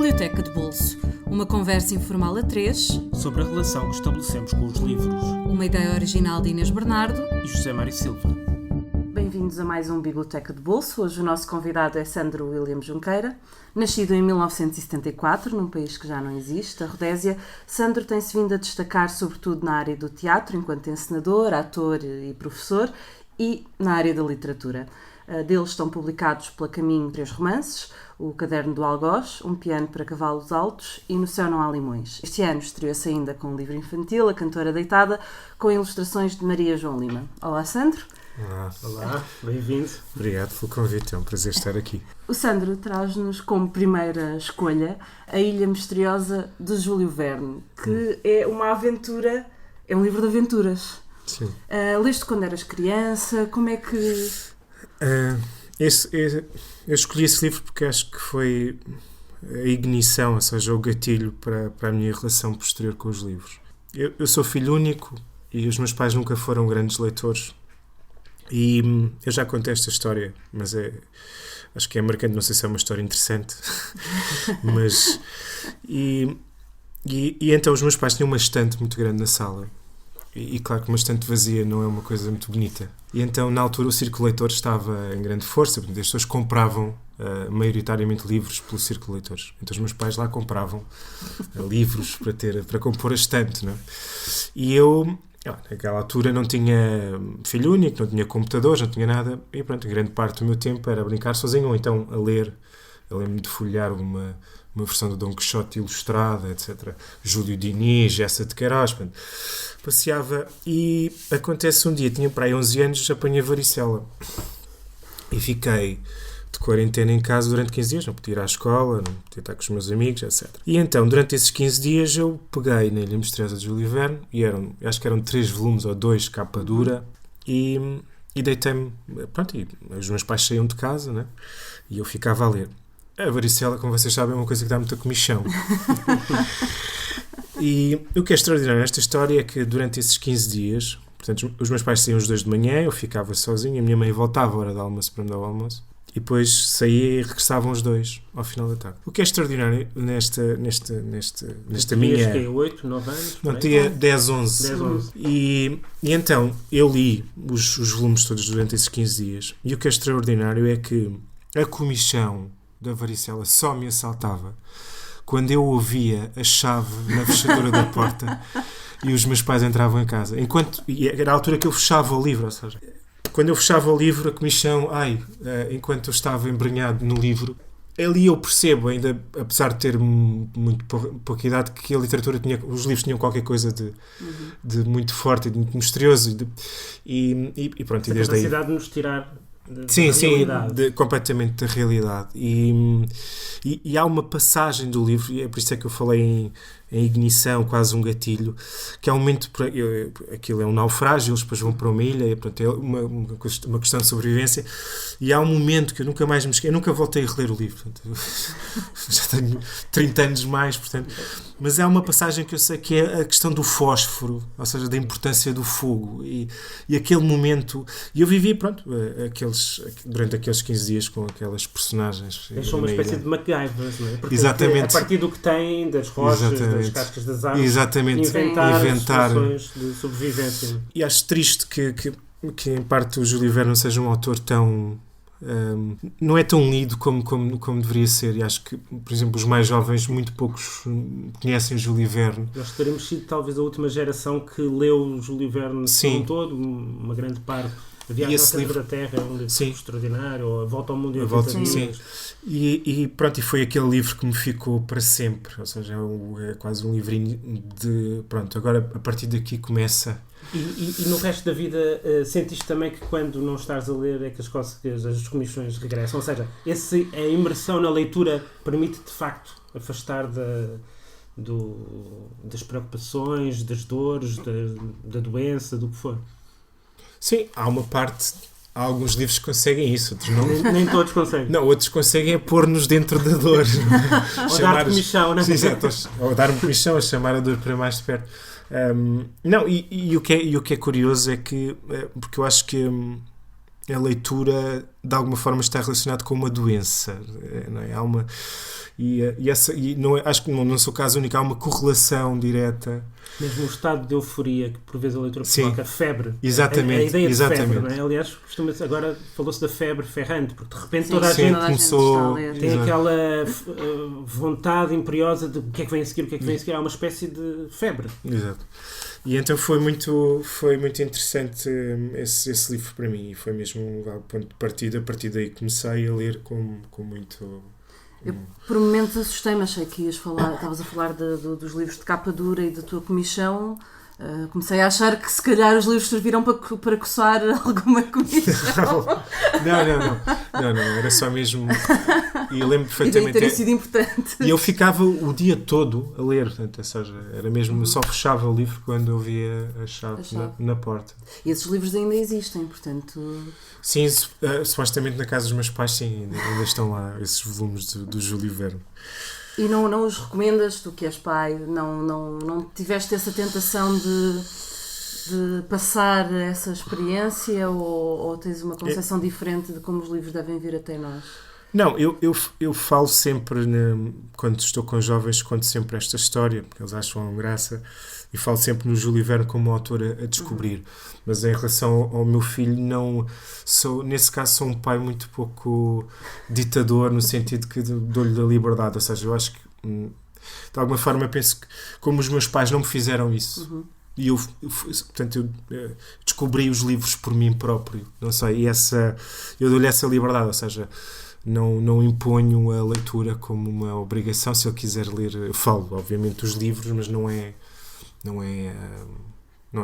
Biblioteca de Bolso, uma conversa informal a três sobre a relação que estabelecemos com os livros. Uma ideia original de Inês Bernardo E José Mário Silva. Bem-vindos a mais um Biblioteca de Bolso. Hoje o nosso convidado é Sandro William Junqueira. Nascido em 1974, num país que já não existe, a Rodésia, Sandro tem-se vindo a destacar sobretudo na área do teatro, enquanto encenador, ator e professor, e na área da literatura. Deles estão publicados pela Caminho 3 romances, O Caderno do Algoz, Um Piano para Cavalos Altos e No Céu Não Há Limões. Este ano estreou-se ainda com um livro infantil, A Cantora Deitada, com ilustrações de Maria João Lima. Olá, Sandro. Olá, bem-vindo. Obrigado pelo convite, é um prazer estar aqui. O Sandro traz-nos como primeira escolha A Ilha Misteriosa de Júlio Verne, que é uma aventura, é um livro de aventuras. Sim. Leste quando eras criança, como é que... Eu escolhi esse livro porque acho que foi a ignição, ou seja, o gatilho para a minha relação posterior com os livros. Eu sou filho único e os meus pais nunca foram grandes leitores. E eu já contei esta história, mas acho que é marcante, não sei se é uma história interessante. Mas então os meus pais tinham uma estante muito grande na sala. E claro que uma estante vazia não é uma coisa muito bonita. E então, na altura, o Círculo Leitores estava em grande força, porque as pessoas compravam maioritariamente livros pelo Círculo Leitores. Então os meus pais lá compravam livros para compor a estante, não é? E eu, naquela altura, não tinha filho único, não tinha computadores, não tinha nada. E pronto, a grande parte do meu tempo era a brincar sozinho, ou então a ler. Eu lembro-me de folhear uma versão do Dom Quixote ilustrada, etc. Júlio Diniz, Essa de Queiroz. Passeava e acontece um dia, tinha para aí 11 anos, apanhei varicela. E fiquei de quarentena em casa durante 15 dias, não podia ir à escola, não podia estar com os meus amigos, etc. E então, durante esses 15 dias, eu peguei na Ilha Misteriosa de Júlio Verne, e acho que eram 3 volumes ou 2 capa dura, e deitei-me, pronto, e os meus pais saíam de casa, né? E eu ficava a ler. A varicela, como vocês sabem, é uma coisa que dá muita comichão. E o que é extraordinário nesta história é que durante esses 15 dias, portanto, os meus pais saíam os 2 de manhã, eu ficava sozinho, a minha mãe voltava à hora do almoço para me dar o almoço, e depois saía e regressavam os 2 ao final da tarde. O que é extraordinário nesta minha... Tinhas 8, 9 anos? Não, tinha 10, 11. 10, 11. E então, eu li os volumes todos durante esses 15 dias, e o que é extraordinário é que a comichão da varicela só me assaltava quando eu ouvia a chave na fechadura da porta e os meus pais entravam em casa. E era a altura que eu fechava o livro, ou seja, quando eu fechava o livro, a comichão, enquanto eu estava embrenhado no livro, ali eu percebo, ainda apesar de ter muito pouca idade, que a literatura os livros tinham qualquer coisa de muito forte e de muito misterioso. E pronto, e desde aí... A capacidade de nos tirar... Sim, completamente da realidade. E há uma passagem do livro, e é por isso é que eu falei em ignição, quase um gatilho, que há um momento, aquilo é um naufrágio, eles depois vão para uma ilha, e, portanto, é uma questão de sobrevivência, e há um momento que eu nunca mais me esqueci, eu nunca voltei a reler o livro, portanto, já tenho 30 anos mais, portanto, mas há uma passagem que eu sei que é a questão do fósforo, ou seja, da importância do fogo, e aquele momento, e eu vivi, durante aqueles 15 dias com aquelas personagens. Eles são uma espécie de MacGyver, não é? Porque exatamente. A partir do que têm, das rochas, das cascas das árvores, exatamente. Inventar soluções de sobrevivência. E acho triste que em parte o Júlio Verne não seja um autor tão... não é tão lido como deveria ser, e acho que, por exemplo, os mais jovens, muito poucos conhecem o Júlio Verne. Nós teremos sido talvez a última geração que leu o Júlio Verne como um todo, uma grande parte. A Viagem ao Centro da Terra é um livro extraordinário, ou A Volta ao Mundo em 80 dias. E pronto, e foi aquele livro que me ficou para sempre, ou seja, é quase um livrinho de, pronto, agora a partir daqui começa. E no resto da vida sentiste também que quando não estás a ler é que as cócegas, as comissões regressam, ou seja, a imersão na leitura permite de facto afastar das preocupações, das dores, da doença, do que for? Sim, há alguns livros que conseguem isso, outros não. Nem todos conseguem. Não, outros conseguem pôr-nos dentro da dor. Ou dar comichão, não é? Exato, ou dar-me comichão, a chamar a dor para mais de perto. O que é curioso é que, porque eu acho que a leitura de alguma forma está relacionada com uma doença, não é? E não, acho que não sou o caso único, há uma correlação direta. Mesmo o estado de euforia que por vezes a leitura Sim. provoca, febre. Exatamente, A ideia de exatamente. febre, não é? Aliás, agora falou-se da febre ferrante, porque de repente Sim, toda a sim, gente toda a gente começou- está a ler. tem Exato. aquela vontade imperiosa de o que é que vem a seguir, o que é que vem a seguir. Há uma espécie de febre. Exato. E então foi muito interessante esse livro para mim, e foi mesmo um ponto de partida. A partir daí comecei a ler com muito... Eu, por momentos, assustei-me, achei que estavas a falar dos livros de capa dura e da tua comichão. Comecei a achar que se calhar os livros serviram para coçar alguma comichão. Não, era só mesmo... E eu lembro E daí perfeitamente... ter sido importante. E eu ficava o dia todo a ler, portanto, ou seja, era mesmo, só fechava o livro quando eu via a chave. Na porta. E esses livros ainda existem, portanto... Sim, supostamente na casa dos meus pais, sim, ainda estão lá esses volumes do Júlio Verne. E não os recomendas, tu que és pai, não tiveste essa tentação de passar essa experiência ou tens uma concepção diferente de como os livros devem vir até nós? Não, eu falo sempre, quando estou com jovens, conto sempre esta história, porque eles acham graça, e falo sempre no Júlio Verne como autor a descobrir. Mas em relação ao meu filho, nesse caso sou um pai muito pouco ditador, no sentido que dou-lhe a liberdade. Ou seja, eu acho que, de alguma forma, eu penso que, como os meus pais não me fizeram isso, e eu descobri os livros por mim próprio, não sei, eu dou-lhe essa liberdade, ou seja, não imponho a leitura como uma obrigação. Se ele quiser ler, eu falo, obviamente, dos livros, mas não é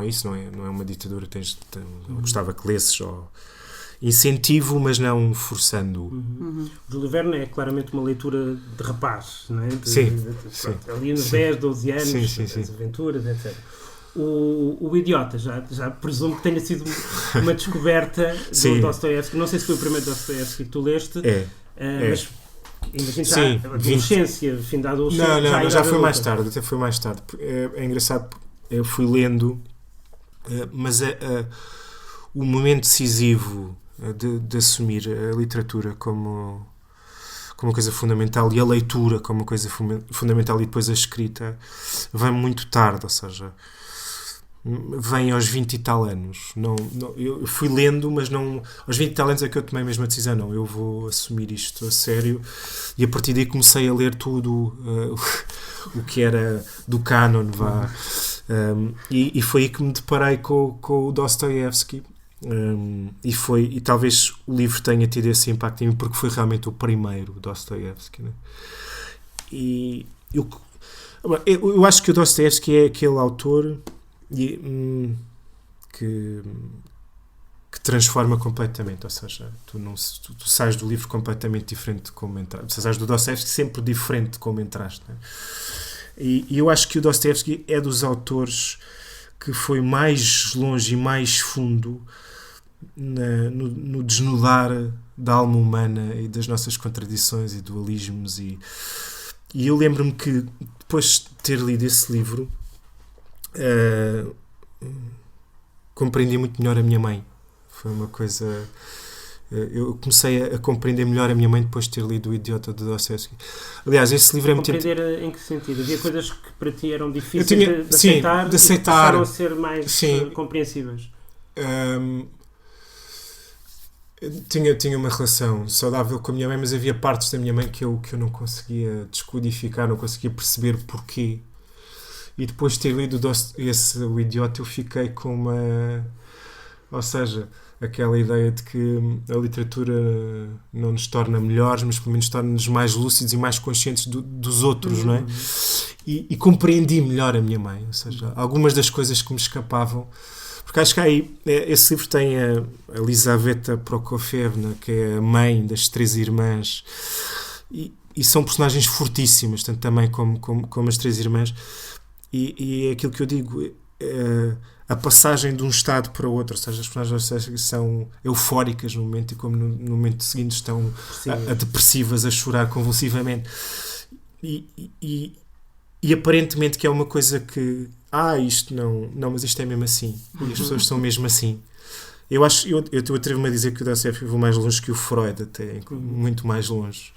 isso, não é uma ditadura. Eu gostava que lesses, ou incentivo, mas não forçando. O Júlio Verne é claramente uma leitura de rapaz, não é? Sim. Ali nos 10, 12 anos, Sim. as aventuras, etc. O Idiota já presumo que tenha sido uma descoberta do Dostoiévski. Não sei se foi o primeiro Dostoiévski que tu leste, mas imagino já a adolescência, fim da adolescência. Já foi mais tarde, até foi mais tarde. É engraçado, eu fui lendo, mas o momento decisivo de assumir a literatura como uma coisa fundamental, e a leitura como uma coisa fundamental, e depois a escrita, vem muito tarde, ou seja, vem aos 20 e tal anos. Eu fui lendo, mas não, aos 20 e tal anos é que eu tomei mesmo a decisão, não, eu vou assumir isto a sério, e a partir daí comecei a ler tudo o que era do canon, e foi aí que me deparei com o Dostoiévski, e talvez o livro tenha tido esse impacto em mim, porque foi realmente o primeiro Dostoiévski, né? E eu acho que o Dostoiévski é aquele autor que transforma completamente, ou seja, tu sais do livro completamente diferente de como entraste. Tu sais do Dostoiévski sempre diferente de como entraste, né? E eu acho que o Dostoiévski é dos autores que foi mais longe e mais fundo no desnudar da alma humana e das nossas contradições e dualismos, e eu lembro-me que depois de ter lido esse livro, compreendi muito melhor a minha mãe. Foi uma coisa... Eu comecei a compreender melhor a minha mãe depois de ter lido O Idiota de Dostoiévski. Aliás, esse livro é muito... Compreender em que sentido? Havia coisas que para ti eram difíceis de aceitar, e passaram a ser mais compreensíveis. Tinha uma relação saudável com a minha mãe, mas havia partes da minha mãe que eu não conseguia descodificar, não conseguia perceber porquê. E depois de ter lido O Idiota, eu fiquei com uma... Ou seja, aquela ideia de que a literatura não nos torna melhores, mas pelo menos torna-nos mais lúcidos e mais conscientes dos outros, não é? E compreendi melhor a minha mãe, ou seja, algumas das coisas que me escapavam. Porque acho que aí, esse livro tem a Elizaveta Prokofyevna, que é a mãe das 3 irmãs, e são personagens fortíssimas, tanto também como as 3 irmãs, e é aquilo que eu digo, a passagem de um estado para o outro, ou seja, as personagens são eufóricas no momento, e como no momento seguinte estão depressivas, a chorar convulsivamente, e aparentemente que é uma coisa que isto não, mas isto é mesmo assim, e as pessoas são mesmo assim. Eu atrevo-me a dizer que o Dostoiévski foi mais longe que o Freud, até muito mais longe,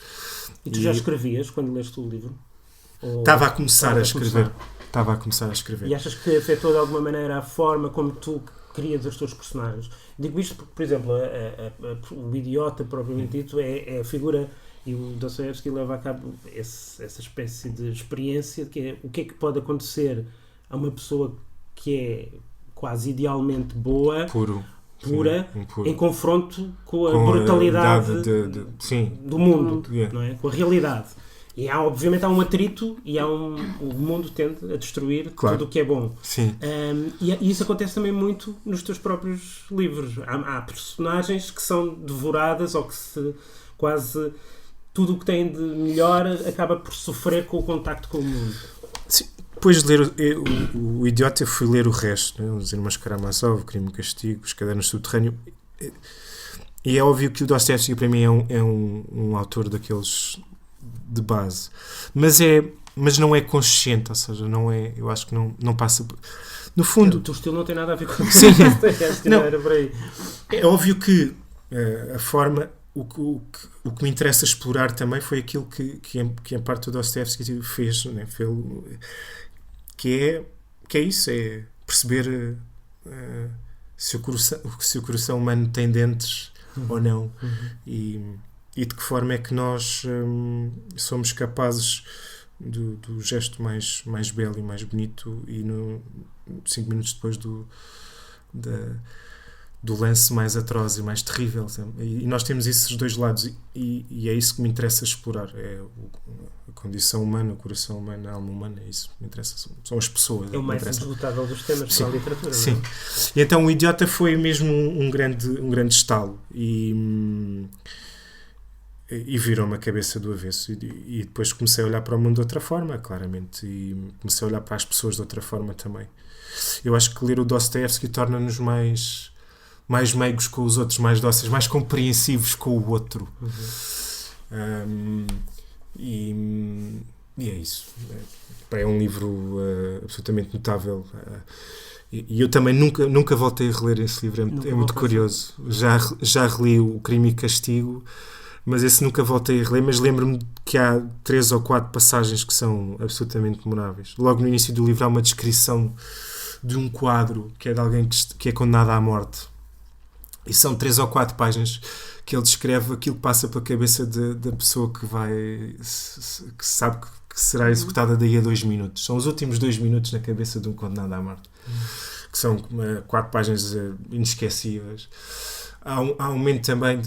E tu já escrevias quando leste o livro? Estava a começar a escrever. Estava a começar a escrever. E achas que afetou de alguma maneira a forma como tu crias os teus personagens? Digo isto porque, por exemplo, o idiota propriamente dito é a figura, e o Dostoiévski leva a cabo essa espécie de experiência que é o que é que pode acontecer a uma pessoa que é quase idealmente boa, pura, em confronto com a brutalidade do mundo, não é? Com a realidade. E obviamente há um atrito e o mundo tende a destruir tudo o que é bom. Sim. E isso acontece também muito nos teus próprios livros. Há personagens que são devoradas ou que quase tudo o que têm de melhor acaba por sofrer com o contacto com o mundo. Sim. Depois de ler o Idiota, eu fui ler o resto, né? Os Irmãos Karamazov, O Crime e o Castigo, Os Cadernos Subterrâneos. E é óbvio que o Dostoiévski para mim é um autor daqueles de base, mas não é consciente, ou seja, não é, eu acho que não passa no fundo. O teu estilo não tem nada a ver com sim. Não era por aí. É óbvio que a forma, o que me interessa explorar também foi aquilo que em parte o Dostoiévski fez, né? Que é isso, é perceber se o coração humano tem dentes ou não, e de que forma é que nós somos capazes do gesto mais belo e mais bonito, e 5 minutos depois do lance mais atroz e mais terrível. E nós temos esses dois lados, e é isso que me interessa explorar, é a condição humana, o coração humano, a alma humana. É isso que me interessa, são as pessoas. É o mais esgotável dos temas para a literatura. Sim. Não é? E então o Idiota foi mesmo um grande estalo, e virou-me a cabeça do avesso, e depois comecei a olhar para o mundo de outra forma, claramente, e comecei a olhar para as pessoas de outra forma também. Eu acho que ler o Dostoiévski torna-nos mais meigos com os outros, mais dóceis, mais compreensivos com o outro. E é isso. É um livro absolutamente notável, e eu também nunca voltei a reler esse livro. É muito curioso. Já reli O Crime e Castigo, mas esse nunca voltei a reler, mas lembro-me que há 3 ou 4 passagens que são absolutamente memoráveis. Logo no início do livro há uma descrição de um quadro que é de alguém que é condenado à morte, e são 3 ou 4 páginas que ele descreve aquilo que passa pela cabeça da pessoa que sabe que será executada daí a 2 minutos. São os últimos 2 minutos na cabeça de um condenado à morte, que são 4 páginas inesquecíveis. Há um momento também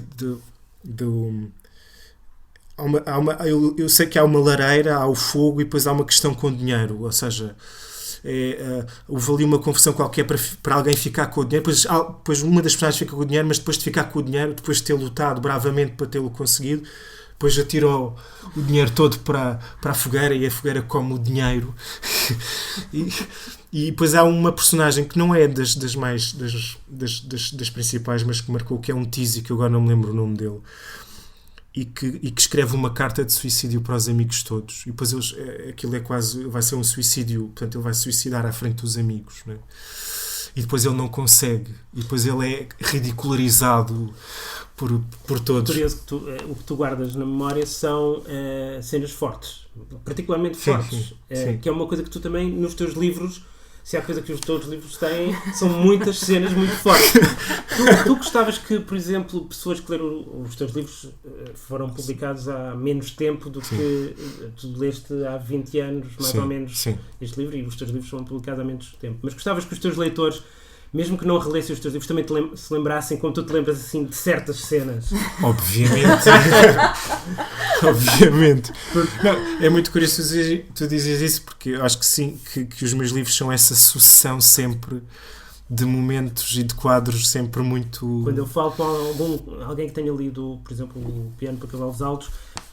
eu sei que há uma lareira, há o fogo, e depois há uma questão com dinheiro, ou seja, houve ali uma confusão qualquer para alguém ficar com o dinheiro, depois uma das personagens fica com o dinheiro, mas depois de ficar com o dinheiro, depois de ter lutado bravamente para tê-lo conseguido, depois atirou o dinheiro todo para a fogueira, e a fogueira come o dinheiro. E depois há uma personagem que não é das principais, mas que marcou, que é um Tizi, que eu agora não me lembro o nome dele, e que escreve uma carta de suicídio para os amigos todos, e depois aquilo vai ser um suicídio, portanto ele vai se suicidar à frente dos amigos, né? E depois ele não consegue, e depois ele é ridicularizado por todos. Curioso que o que tu guardas na memória são cenas fortes, particularmente fortes, sim. que é uma coisa que tu também nos teus livros, se há coisa que os teus livros têm, são muitas cenas muito fortes. Tu gostavas que, por exemplo, pessoas que leram os teus livros foram publicados há menos tempo do que tu leste há 20 anos, mais ou menos, este livro, e os teus livros foram publicados há menos tempo. Mas gostavas que os teus leitores, mesmo que não relessem os teus livros, também se lembrassem, como tu te lembras assim, de certas cenas? Obviamente. Obviamente. Não, é muito curioso tu dizes isso, porque eu acho que sim, que os meus livros são essa sucessão sempre de momentos e de quadros sempre muito... Quando eu falo com alguém que tenha lido, por exemplo, o Piano para Cavalos Altos,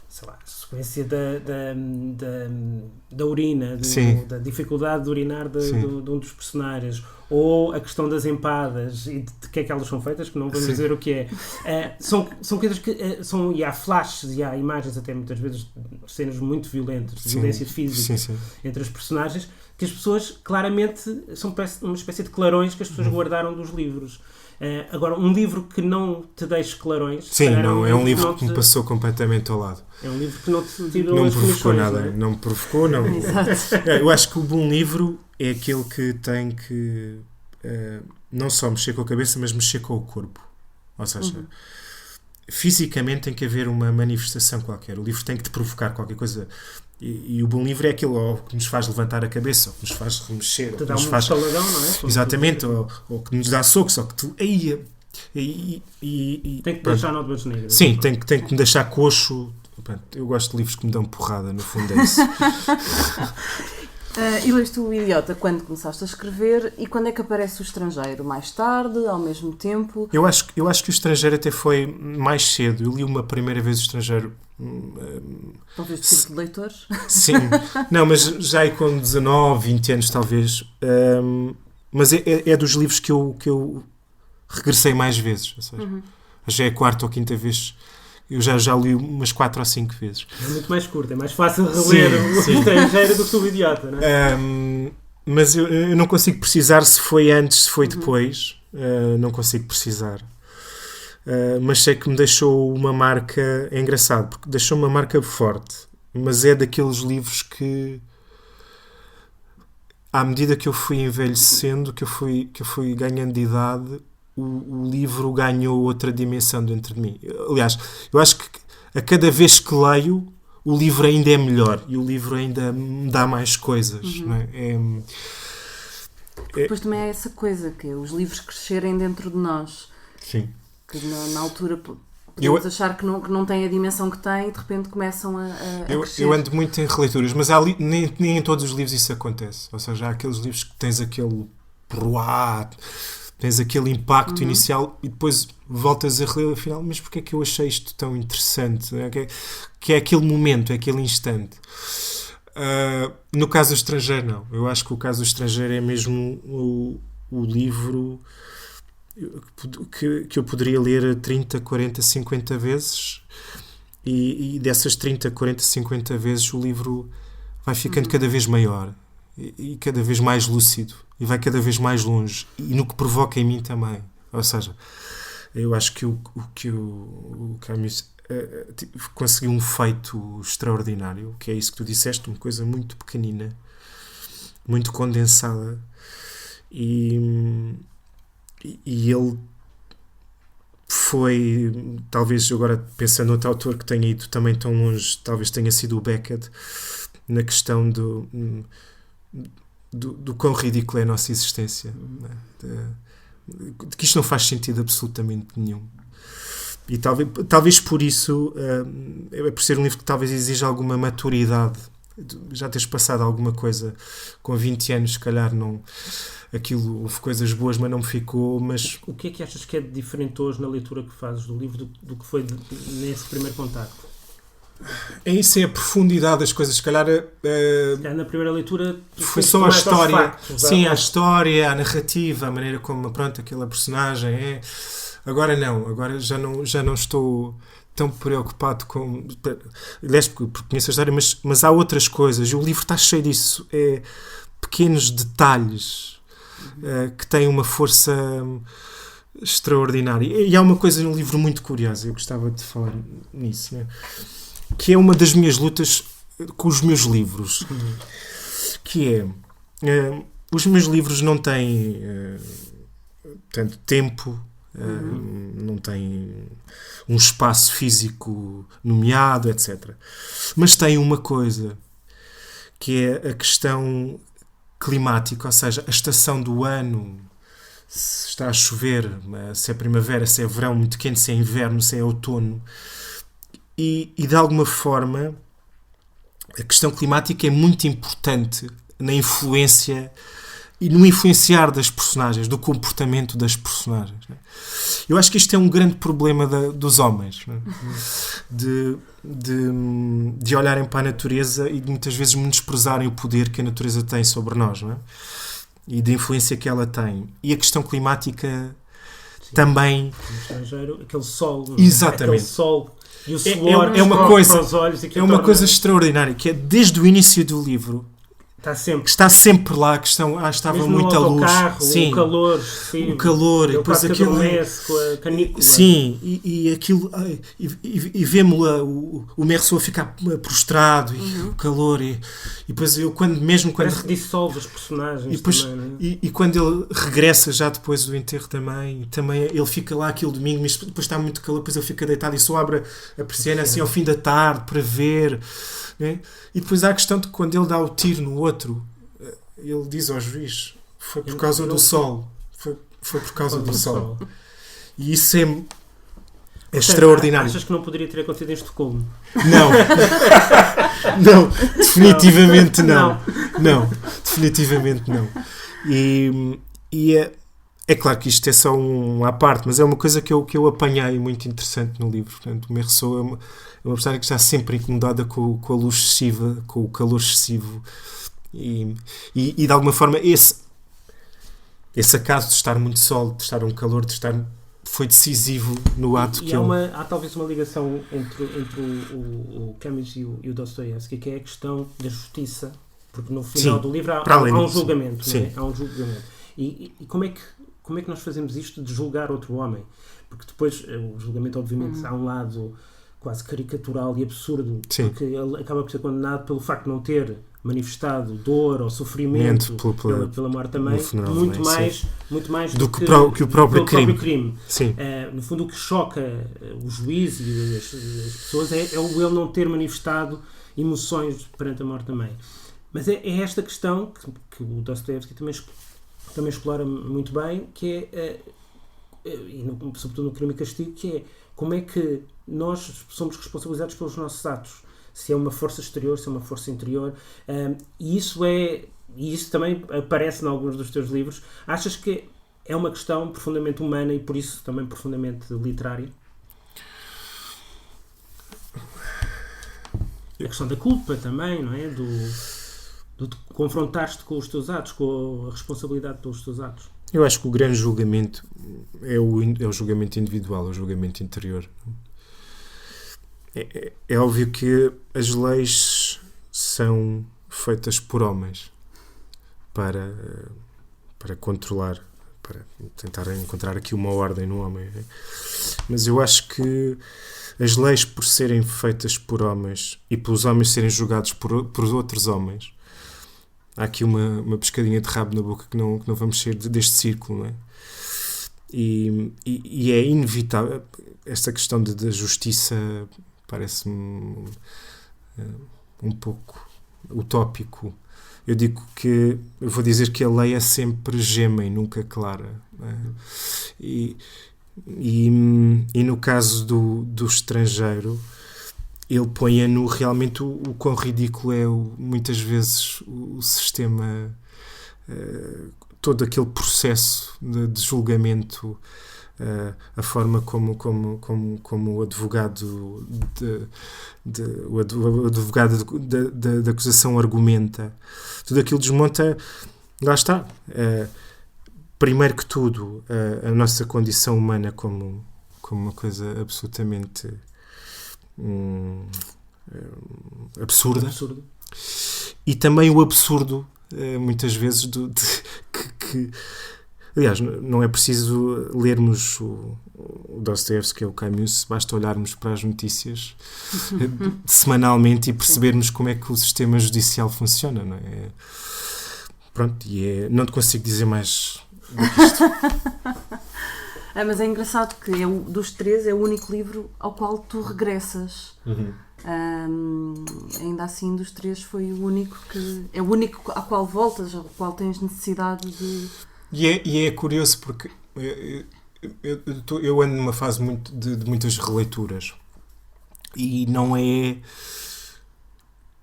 sei lá, a sequência da urina, da dificuldade de urinar de um dos personagens, ou a questão das empadas e de que é que elas são feitas, que não vamos dizer o que é. São coisas que e há flashes e há imagens, até muitas vezes cenas muito violentas, de violência física entre as personagens, que as pessoas claramente são uma espécie de clarões que as pessoas guardaram dos livros. Agora, um livro que não te deixe clarões... Sim, não, é um livro que me passou completamente ao lado. É um livro que não te tirou não as provocou comissões, nada, não é? não me provocou, não. Eu acho que o bom livro é aquele que tem que não só mexer com a cabeça, mas mexer com o corpo. Ou seja, fisicamente tem que haver uma manifestação qualquer. O livro tem que te provocar qualquer coisa. E o bom livro é aquele ou que nos faz levantar a cabeça, ou que nos faz remexer, ou que nos faz... estaladão, não é? Exatamente, ou que nos dá socos, ou que tu... Tem que deixar notas negras. Sim, tem que me deixar coxo. Eu gosto de livros que me dão porrada, no fundo é isso. E leste O Idiota quando começaste a escrever, e quando é que aparece O Estrangeiro? Mais tarde, ao mesmo tempo? Eu acho que O Estrangeiro até foi mais cedo. Eu li uma primeira vez O Estrangeiro... Talvez de tipo de leitores? Sim. Não, mas já aí com 19, 20 anos talvez. Mas é dos livros que eu regressei mais vezes. Ou seja, já é a quarta ou quinta vez. Eu já li umas 4 ou 5 vezes. É muito mais curto, é mais fácil reler O Estrangeiro do que O Idiota, não é? Mas eu não consigo precisar se foi antes, se foi depois. Não consigo precisar. Mas sei que me deixou uma marca... É engraçado, porque deixou uma marca forte. Mas é daqueles livros que... À medida que eu fui envelhecendo, que eu fui ganhando de idade... O livro ganhou outra dimensão dentro de mim. Aliás, eu acho que a cada vez que leio, o livro ainda é melhor e o livro ainda me dá mais coisas. Não é? Depois também é essa coisa, que é os livros crescerem dentro de nós. Sim. Que na altura podemos achar que não tem a dimensão que tem e de repente começam a crescer. Eu ando muito em releituras, mas nem em todos os livros isso acontece. Ou seja, há aqueles livros que tens aquele... Tens aquele impacto inicial e depois voltas a reler afinal, mas porque é que eu achei isto tão interessante? Que é aquele momento, é aquele instante. No caso do Estrangeiro, não. Eu acho que o caso do Estrangeiro é mesmo o livro que eu poderia ler 30, 40, 50 vezes e dessas 30, 40, 50 vezes o livro vai ficando cada vez maior e cada vez mais lúcido. E vai cada vez mais longe. E no que provoca em mim também. Ou seja, eu acho que o Camus conseguiu um feito extraordinário, que é isso que tu disseste, uma coisa muito pequenina, muito condensada. E ele foi, talvez agora pensando outro autor que tenha ido também tão longe, talvez tenha sido o Beckett, na questão do quão ridículo é a nossa existência, de que isto não faz sentido absolutamente nenhum. E talvez por isso, é por ser um livro que talvez exija alguma maturidade, já teres passado alguma coisa com 20 anos, se calhar não, aquilo houve coisas boas, mas não me ficou. Mas o que é que achas que é diferente hoje na leitura que fazes do livro do que foi nesse primeiro contacto? É isso, é a profundidade das coisas. Se calhar na primeira leitura foi só a história. Factos, sim, a história, a narrativa, a maneira como aquela personagem é. Agora não, agora já não estou tão preocupado com... Aliás, porque conheço a história, mas há outras coisas. E o livro está cheio disso. É pequenos detalhes que têm uma força extraordinária. E há uma coisa no livro muito curiosa, eu gostava de falar nisso, né? Que é uma das minhas lutas com os meus livros, que é os meus livros não têm tanto tempo, não têm um espaço físico nomeado, etc. Mas têm uma coisa, que é a questão climática, ou seja, a estação do ano, se está a chover, se é primavera, se é verão muito quente, se é inverno, se é outono. E de alguma forma a questão climática é muito importante na influência e no influenciar das personagens, do comportamento das personagens, né? Eu acho que isto é um grande problema dos homens, né? de olharem para a natureza e de muitas vezes menosprezarem o poder que a natureza tem sobre nós, né? E da influência que ela tem. E a questão climática também... No Estrangeiro, aquele sol... Exatamente. Aquele sol... E o suor é uma coisa, para os olhos, é uma coisa extraordinária, que é desde o início do livro está sempre lá, que estava mesmo muita luz. Sim, o calor, e depois aquilo com a canícula. Sim, e aquilo, e vemos o Meursault a ficar prostrado, e o calor, e depois parece que dissolve os personagens e depois, também, e quando ele regressa já depois do enterro também ele fica lá aquele domingo, mas depois está muito calor, depois ele fica deitado e só abre a persiana assim ao fim da tarde para ver, né? E depois há a questão de que quando ele dá o tiro no outro, ele diz ao juiz, foi por causa do sol, foi por causa do sol. E isso é extraordinário. Achas que não poderia ter acontecido em Estocolmo? Não, definitivamente não. Não, definitivamente não. E é claro que isto é só à parte, mas é uma coisa que eu apanhei muito interessante no livro. Portanto, o Meursault é uma personagem que está sempre incomodada com a luz excessiva, com o calor excessivo, e de alguma forma esse acaso de estar muito sol, de estar um calor, foi decisivo no ato que há talvez uma ligação entre o Camus e o Dostoiévski, que é a questão da justiça, porque no final do livro há um julgamento, não é? Há um julgamento. E como é que nós fazemos isto de julgar outro homem? Porque depois o julgamento, obviamente, há um lado quase caricatural e absurdo, porque ele acaba por ser condenado pelo facto de não ter manifestado dor ou sofrimento pela morte da mãe, muito mais do que o próprio crime. No fundo, o que choca o juiz e as pessoas é o ele não ter manifestado emoções perante a morte da mãe. Mas é esta questão que o Dostoiévski também explora muito bem, que é, sobretudo no Crime e Castigo, que é como é que nós somos responsabilizados pelos nossos atos. Se é uma força exterior, se é uma força interior. E isso também aparece em alguns dos teus livros. Achas que é uma questão profundamente humana e por isso também profundamente literária? A questão da culpa também, não é? Do confrontar-te com os teus atos, com a responsabilidade pelos teus atos. Eu acho que o grande julgamento é o julgamento individual, é o julgamento interior. É óbvio que as leis são feitas por homens para controlar, para tentar encontrar aqui uma ordem no homem. Mas eu acho que as leis, por serem feitas por homens e pelos homens serem julgados por outros homens, há aqui uma pescadinha de rabo na boca que não vamos sair deste círculo, não é? E é inevitável. Esta questão da justiça parece-me um pouco utópico. Eu vou dizer que a lei é sempre gema e nunca clara, não é? E no caso do estrangeiro, ele põe a nu realmente o quão ridículo é muitas vezes o sistema, todo aquele processo de julgamento, a forma como o advogado da acusação argumenta, tudo aquilo desmonta. Lá está. Primeiro que tudo, a nossa condição humana como uma coisa absolutamente absurda. E também o absurdo, muitas vezes, que aliás, não é preciso lermos o Dostoiévski ou o Camus, basta olharmos para as notícias semanalmente e percebermos como é que o sistema judicial funciona, não é? Pronto, não te consigo dizer mais do que isto. Mas é engraçado que dos três é o único livro ao qual tu regressas. Ainda assim, dos três foi o único é o único ao qual voltas, ao qual tens necessidade de... E é curioso porque eu ando numa fase de muitas releituras e não é...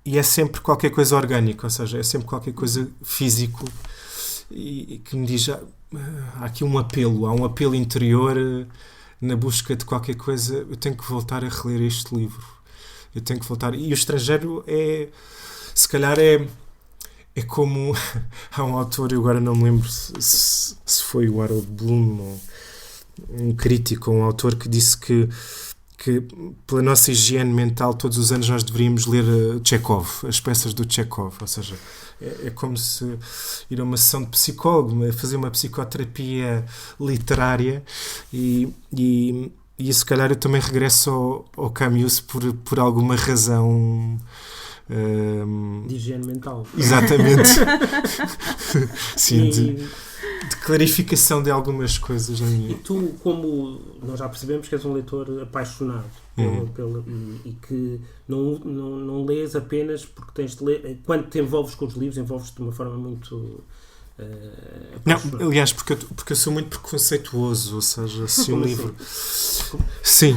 E é sempre qualquer coisa orgânica, ou seja, é sempre qualquer coisa físico e que me diz... Há aqui um apelo interior na busca de qualquer coisa. Eu tenho que voltar a reler este livro. Eu tenho que voltar. E o estrangeiro se calhar é como há um autor, eu agora não me lembro se foi o Harold Bloom ou um crítico ou um autor que disse que que pela nossa higiene mental todos os anos nós deveríamos ler Chekhov, as peças do Chekhov, ou seja, é como se ir a uma sessão de psicólogo, fazer uma psicoterapia literária e se calhar eu também regresso ao Camus por alguma razão de higiene mental. Exatamente. Sim, de clarificação de algumas coisas na minha. E tu, como nós já percebemos que és um leitor apaixonado e que não lês apenas porque tens de ler, quando te envolves com os livros, envolves-te de uma forma muito não, aliás, porque eu sou muito preconceituoso, ou seja, se um livro sim,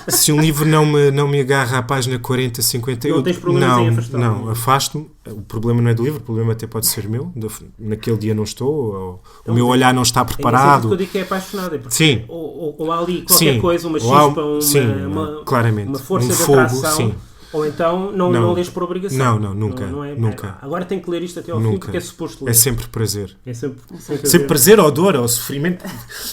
se um livro não me agarra à página 40, 50, não tens problemas em afastar? Não, afasto-me. O problema não é do livro, o problema até pode ser meu, naquele dia não estou, ou o meu olhar não está preparado. Eu digo que é apaixonado, é porque sim. Ou há ali qualquer coisa, uma chispa, claramente, uma força de fogo, atração. sim. Ou então não lês por obrigação. Não, nunca. Nunca. Agora tenho que ler isto até ao fim porque é suposto ler. É sempre prazer. É sempre prazer ou dor ou sofrimento.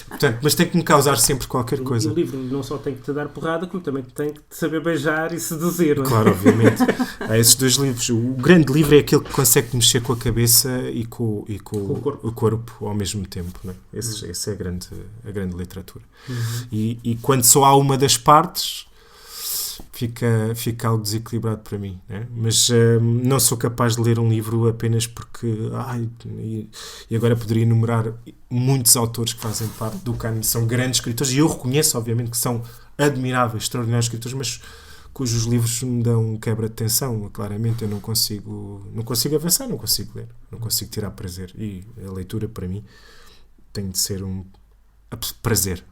Portanto, mas tem que me causar sempre qualquer coisa. E o livro não só tem que te dar porrada, como também tem que te saber beijar e seduzir. Não é? Claro, obviamente. Há esses dois livros. O grande livro é aquele que consegue mexer com a cabeça e com o corpo ao mesmo tempo. Não é? Essa é a grande literatura. E quando só há uma das partes, fica algo desequilibrado para mim, né? Mas não sou capaz de ler um livro apenas porque e agora poderia enumerar muitos autores que fazem parte do cânone, são grandes escritores e eu reconheço obviamente que são admiráveis, extraordinários escritores, mas cujos livros me dão quebra de tensão, claramente eu não consigo avançar, não consigo ler, não consigo tirar prazer, e a leitura para mim tem de ser um prazer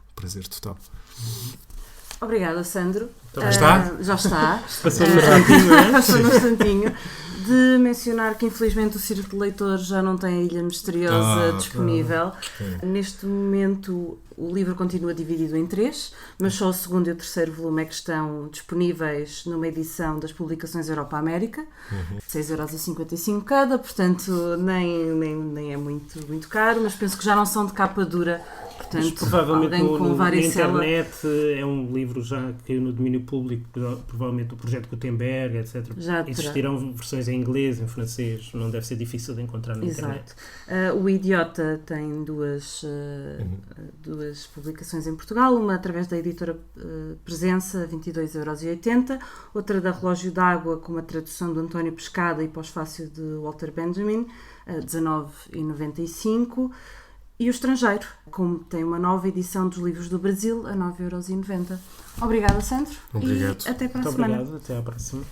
total. Obrigada, Sandro. Já está? Já está. Passou no instantinho, não é? Passou no instantinho. De mencionar que infelizmente o Circo de Leitores já não tem a Ilha Misteriosa disponível. Neste momento o livro continua dividido em 3, mas só o segundo e o terceiro volume é que estão disponíveis numa edição das Publicações Europa América, 6,55€ cada, portanto nem é muito caro, mas penso que já não são de capa dura. Portanto, mas provavelmente na internet é um livro já que caiu no domínio público, provavelmente o projeto Gutenberg, etc. Já existirão versões em inglês, em francês, não deve ser difícil de encontrar na internet. O Idiota tem duas publicações em Portugal, uma através da editora Presença, 22,80€, outra da Relógio d'Água, com uma tradução do António Pescada e pós-fácil de Walter Benjamin, 19,95€. E o Estrangeiro, como tem uma nova edição dos livros do Brasil, a 9,90€. Obrigada, Sandro. Obrigado. E até para a Muito semana. Obrigado, até à próxima.